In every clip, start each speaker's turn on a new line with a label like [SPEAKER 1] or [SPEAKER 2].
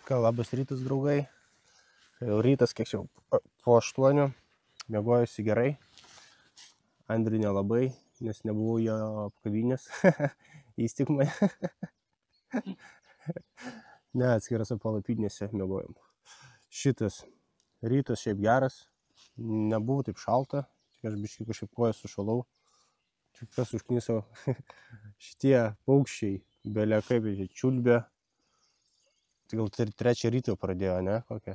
[SPEAKER 1] Ką, labas rytas, draugai. Jau rytas, kiek jau po 8, miegojusi gerai. Andriui nelabai, nes nebuvau jo apkavinės. Jis tik mane. Ne, atskirose palapinėse miegojom. Šitas rytas šiaip geras. Nebuvo taip šalta. Tik aš biškai kažkaip koją sušalau. Tik kas užkniso. Šitie paukščiai, belia kaip jie čiulbė. Tai gal 3 ryto pradėjo, ne? Kokią?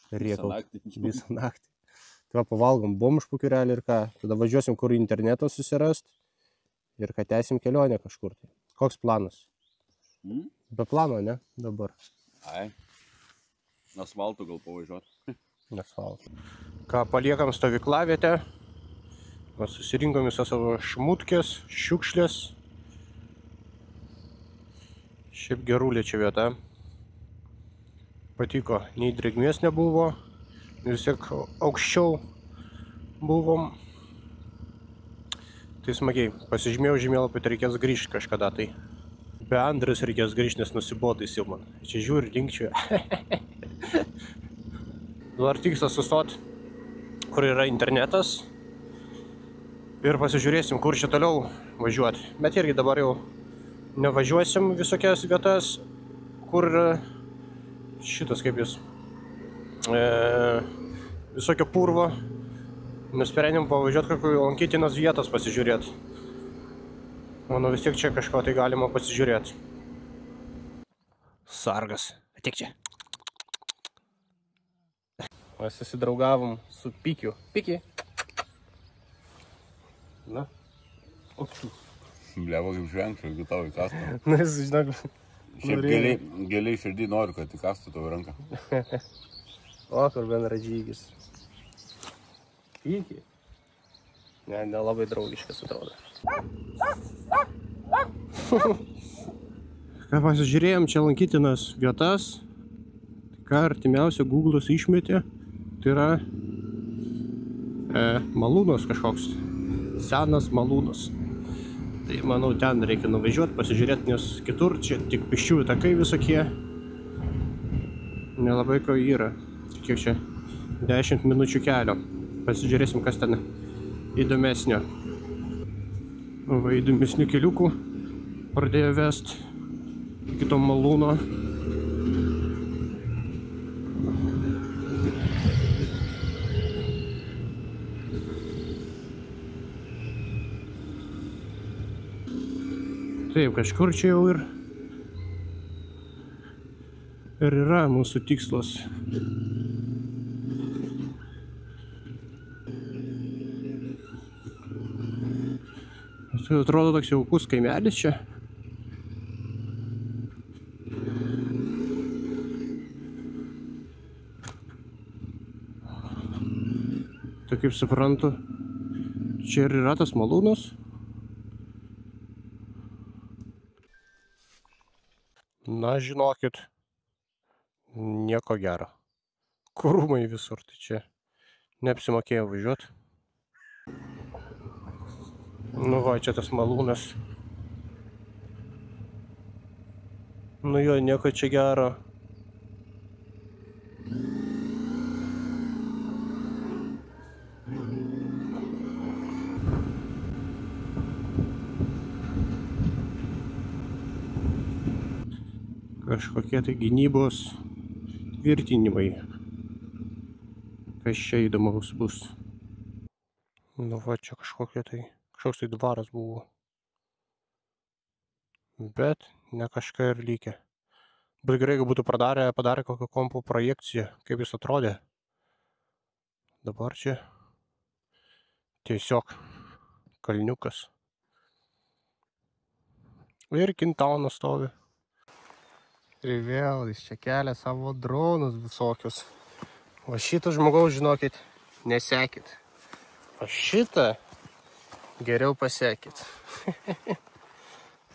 [SPEAKER 1] Visą naktį. Tai va, pavalgom bomžpukirelį ir ką. Tada važiuosim kur internetą susirast. Ir ką tęsim kelionę kažkur. Koks planas? Be plano, ne? Dabar.
[SPEAKER 2] Ai. Asfaltų gal pavažiuoti.
[SPEAKER 1] Asfaltų. Ką, paliekam stovyklavietę. Susirinkom visą savo šmutkės, šiukšlės. Šiaip gerulė čia vieta. Patiko, nei drėgmės nebuvo, vis tiek aukščiau buvom. Tai smagiai, pasižymėjau žemėlapį, tai reikės grįžti kažkada tai. Be Andrius reikės grįžti, nes nusibodais jau man. Čia žiūri, dinkčiu. Dabar tikslas sustot, kur yra internetas. Ir pasižiūrėsim, kur čia toliau važiuoti. Bet irgi dabar jau nevažiuosim visokias vietas, kur šitas kaip jis visokio purvo. Nusprendėm pavažiuoti kokių lankytinas vietas pasižiūrėti. Manau, vis tiek čia kažko tai galima pasižiūrėti. Sargas, ateik čia. Mes susidraugavom su Pikiu. Piki. Na.
[SPEAKER 2] Blevo kaip žvengčiau, jeigu tau įkastų.
[SPEAKER 1] Na, jis, žinok,
[SPEAKER 2] Šiaip giliai širdį noriu, kad įkastų tavo ranką.
[SPEAKER 1] O, kur benradžygis. Piki. Ne, nelabai draugiškas atrodo. Ką pasižiūrėjom, čia lankytinas vietas. Ką artimiausia Google'as išmetė, tai yra malūnas kažkoks. Senas malūnas. Tai manau, ten reikia nuvažiuoti, pasižiūrėti, nes kitur čia tik pėsčiųjų takai visokie. Nelabai ko yra. Kiek čia? 10 minučių kelio. Pasižiūrėsim, kas ten įdomesnio. Va, įdomesnių keliukų pradėjo vest iki to malūno. Taip, kažkur čia jau ir yra mūsų tikslas. Tai atrodo toks jaukus kaimelis čia. Tai kaip suprantu, čia ir yra tas malūnas. Na, žinokit, nieko gero. Krūmai visur, tai čia neapsimokėjo važiuoti. Nu va, čia tas malūnas. Nu jo, nieko čia gero. Kažkokie tai gynybos tvirtinimai. Kas čia įdomaus bus. Nu va, čia kažkoks tai dvaras buvo. Bet ne kažką ir lygia. Bet gerai, jeigu būtų padarę kokią kompo projekciją, kaip jis atrodė. Dabar čia tiesiog kalniukas. Ir Kintaunas stovi. Ir vėl jis čia kelia savo dronus visokius. O šitą žmogaus, žinokit, nesekit. O šitą geriau pasekit.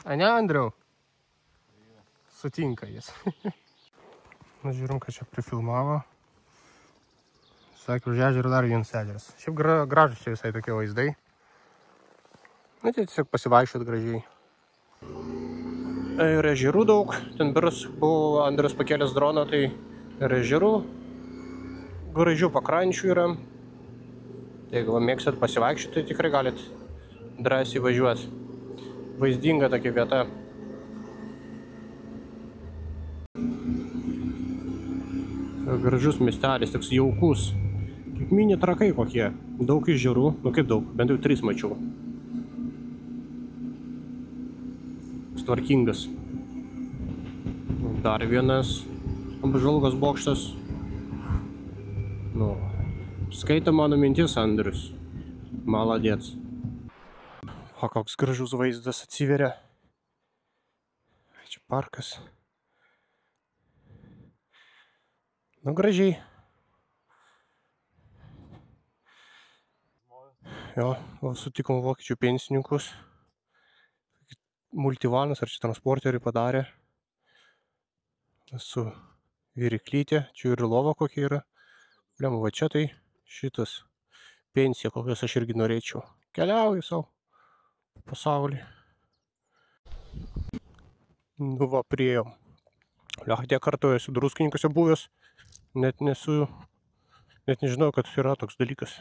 [SPEAKER 1] Ane, Andriau? Sutinka jis. Na, žiūrim, kad čia prifilmavo. Sakė, už ežerą dar vienas ežeras. Šiaip gražus čia visai tokie vaizdai. Na, tai tiesiog pasivaikščiot gražiai. Ir ežerų daug. Ten biras buvo Andrius pakėlęs droną, tai ir ežerų. Gražių pakrančių yra. Tai jeigu mėgstat pasivaikščioti, tai tikrai galit drąsiai važiuoti. Vaizdinga tokia vieta. Gražus miestelis, toks jaukus. Kaip mini trakai kokie. Daug ežerų. Nu kaip daug, bent jau 3 mačiau. Tvarkingas. Dar vienas apžvalgos bokštas. Nu, skaito mano mintis Andrius. Maladėts. O koks gražus vaizdas atsiveria. Čia parkas. Nu, gražiai. Jo, sutikom vokiečių pensininkus. Multivanas ar čia transporterį padarė. Su viryklytė. Čia ir lova kokia yra. Blem, va čia tai šitas pensija, kokios aš irgi norėčiau. Keliauju savo pasaulį. Nu va, priėjom. Tiek kartų esu Druskininkuose buvęs. Net nežinau, kad yra toks dalykas.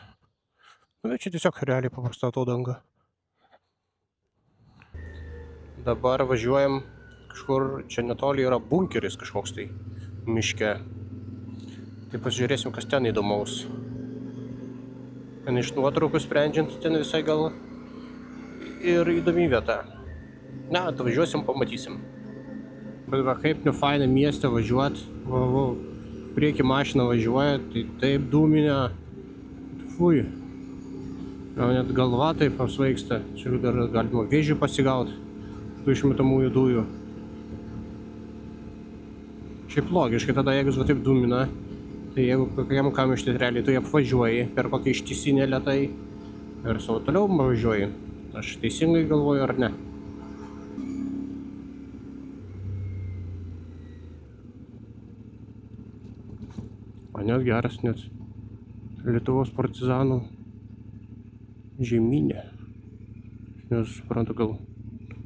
[SPEAKER 1] Nu, bet čia tiesiog realiai paprasta atodanga. Dabar važiuojam kažkur, čia netoli yra bunkeris kažkoks tai miške. Tai pasižiūrėsim, kas ten įdomaus. Ten iš nuotraukų sprendžiant, ten visai gal ir įdomi vieta. Na, atvažiuosim, pamatysim. Bet va, kaip nefaina mieste važiuoti. Prieki mašina važiuoja, tai taip dūminė. Fui. Jau net galva taip apsvaigsta. Čia dar galima vėžį pasigauti. Išmetamųjų dujų. Šiaip logiškai tada, jeigu taip dūmina, tai jeigu kokiam kamštai realiai tu apvažiuoji per kokią ištisinę lėtai ir savo toliau važiuoji. Aš teisingai galvoju, ar ne? O net geras, net Lietuvos partizanų žemynė. Nes suprantu, gal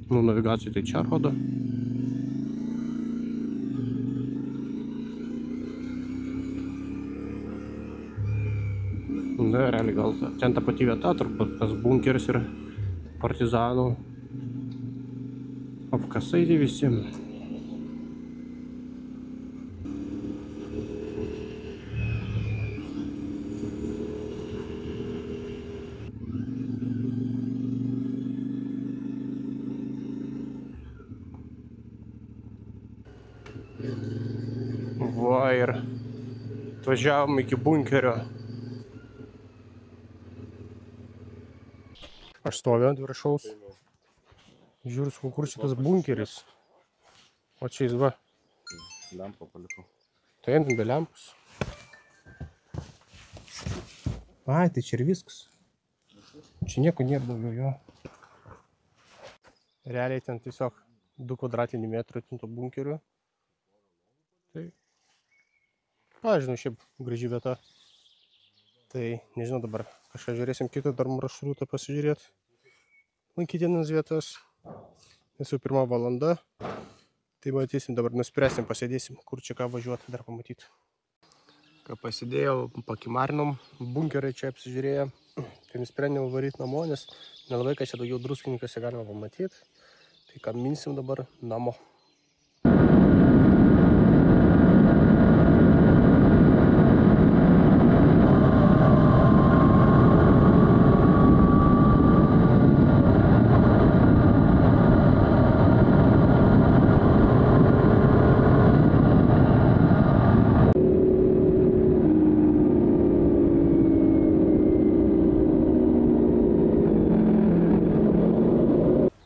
[SPEAKER 1] nu, navigacijai tai čia rodo. Na, realiai gal ten ta pati vieta, turbūt tas bunkeris ir partizanų apkasai tai visi. Va, ir atvažiavom iki bunkerio. Aš stoviu ant viršaus. Žiūriu, kur šitas bunkeris. O čia jis va.
[SPEAKER 2] Lempą palikau.
[SPEAKER 1] Tai ant be lempus. Ai, tai čia ir viskas. Čia nieko nėra daugiau jo. Realiai ten tiesiog 2 kvadratinių metrų to bunkerių. Tai, žinau, šiaip graži vieta. Tai, nežinau dabar, kažką žiūrėsim kitą dar maršrutą pasižiūrėti. Lankytinas vietas. Esu 1 valanda. Tai matysim, dabar nuspręsim, pasėdėsim, kur čia ką važiuoti, dar pamatyti. Ką pasidėjau, pakimarinom, bunkerai čia apsižiūrėję. Tai nusprendėm varyti namo, nes nelabai, kad čia daugiau Druskininkuose galima pamatyti. Tai ką minsim dabar namo.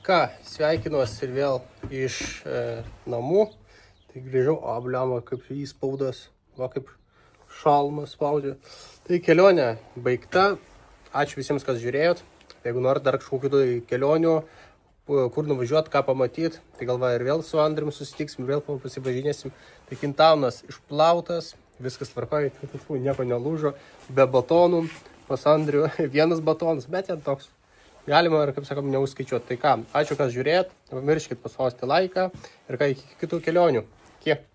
[SPEAKER 1] Ką, sveikinuos ir vėl iš namų. Tai grįžau, bliama, kaip įspaudas, va kaip šalmas spaudė. Tai kelionė baigta. Ačiū visiems, kas žiūrėjot. Jeigu norit dar kažkokių kelionių, kur nuvažiuoti, ką pamatyti, tai galva ir vėl su Andrium susitiksim, vėl pasipažinėsim. Tai Kintaunas išplautas, viskas tvarkoja, nieko nelūžo, be batonų. Pas Andriu 1 batonas, bet ten toks galima ir, kaip sakom, neuskaičiuoti. Tai ką, ačiū, kas žiūrėt, nepamirškit paspausti laiką ir ką iki kitų kelionių. Kiek?